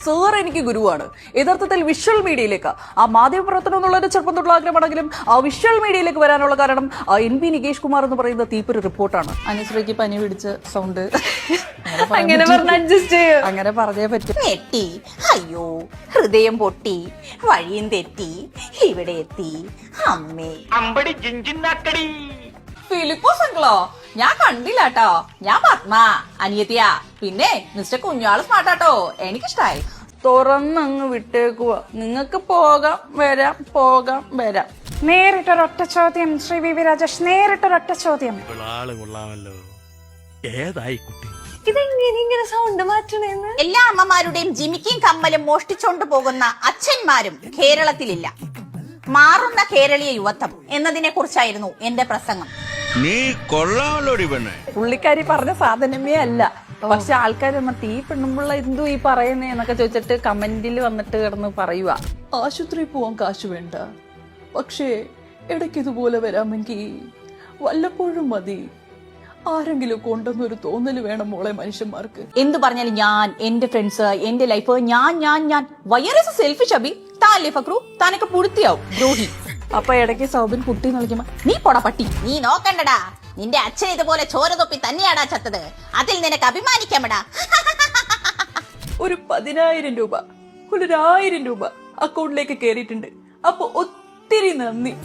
Sir എനിക്ക് ഗുരുവാണ്. യഥാർത്ഥത്തിൽ വിഷ്വൽ മീഡിയയിലേക്ക് ആ മാധ്യമപ്രവർത്തനം എന്നുള്ളൊരു ചെറുപ്പം തൊട്ടുള്ള ആഗ്രഹമാണെങ്കിലും ആ വിഷ്വൽ മീഡിയയിലേക്ക് വരാനുള്ള കാരണം NB നികേഷ് കുമാർ എന്ന് പറയുന്ന തീപ്പൊരു റിപ്പോർട്ടാണ്. അനുശ്രീക്ക് പനി പിടിച്ച സൗണ്ട് അങ്ങനെ പറഞ്ഞേ പറ്റും. ഞെട്ടി, അയ്യോ ഹൃദയം പൊട്ടി, വഴിയും തെറ്റി, ഇവിടെ എത്തി അമ്മേ. ഫിലിപ്പോസ് അങ്കിളോ? ഞാൻ കണ്ടില്ലാട്ടോ. ഞാൻ പത്മ അനിയത്തിയ. പിന്നെ മിസ്റ്റർ കുഞ്ഞാള് സ്മാർട്ടാട്ടോ, എനിക്കിഷ്ടായി. തുറന്നങ്ങ് വിട്ടേക്കുക. നിങ്ങൾക്ക് പോകാം വരാം, പോകാം വരാം. നേരിട്ടൊരൊറ്റ ചോദ്യം ശ്രീ വി രാജേഷ്, നേരിട്ടൊരൊറ്റ ചോദ്യം. ഇതെങ്ങനെ സൗണ്ട് മാറ്റണേന്ന്? എല്ലാ അമ്മമാരുടെയും ജിമിക്കും കമ്മലും മോഷ്ടിച്ചോണ്ട് പോകുന്ന അച്ഛന്മാരും കേരളത്തിലില്ല. മാറുന്ന കേരളീയ യുവത്വം എന്നതിനെ കുറിച്ചായിരുന്നു എന്റെ പ്രസംഗം. നീ കൊള്ളാമല്ലോടി പെണ്ണെ. പുള്ളിക്കാരി പറഞ്ഞ സാധനമേ അല്ല. പക്ഷെ ആൾക്കാർ തീ പെണ്ണുമ്പുള്ള എന്തു ഈ പറയുന്നേ എന്നൊക്കെ ചോദിച്ചിട്ട് കമന്റിൽ വന്നിട്ട് കിടന്ന് പറയുക. ആശുപത്രി പോവാൻ കാശ് വേണ്ട, പക്ഷേ ഇടയ്ക്ക് ഇതുപോലെ വരാമെങ്കിൽ വല്ലപ്പോഴും മതി. ആരെങ്കിലും കൊണ്ടെന്നൊരു തോന്നല് വേണം മോളെ മനുഷ്യന്മാർക്ക്. എന്ത് പറഞ്ഞാലും ഞാൻ, എന്റെ ഫ്രണ്ട്സ്, എന്റെ ലൈഫ്, ഞാൻ വൈറസ് സെൽഫിഷ് അബി. താല്ലേ ഫക്രു, താനൊക്കെ പുഴുത്തിയാവും ദ്രോഹി. അപ്പൊ ഇടയ്ക്ക് സൗബിൻ കുട്ടി വിളിക്കുമ്പോ നീ പോടാ പട്ടി. നീ നോക്കണ്ടടാ, നിന്റെ അച്ഛൻ ഇതുപോലെ ചോര തൊപ്പി തന്നെയാടാ ചത്തത്. അതിൽ നിനക്ക് അഭിമാനിക്കാമടാ. ഒരു 10,000 രൂപ, ഒരു 1,000 രൂപ അക്കൗണ്ടിലേക്ക് കേറിയിട്ടുണ്ട്. അപ്പൊ ഒത്തിരി നന്ദി.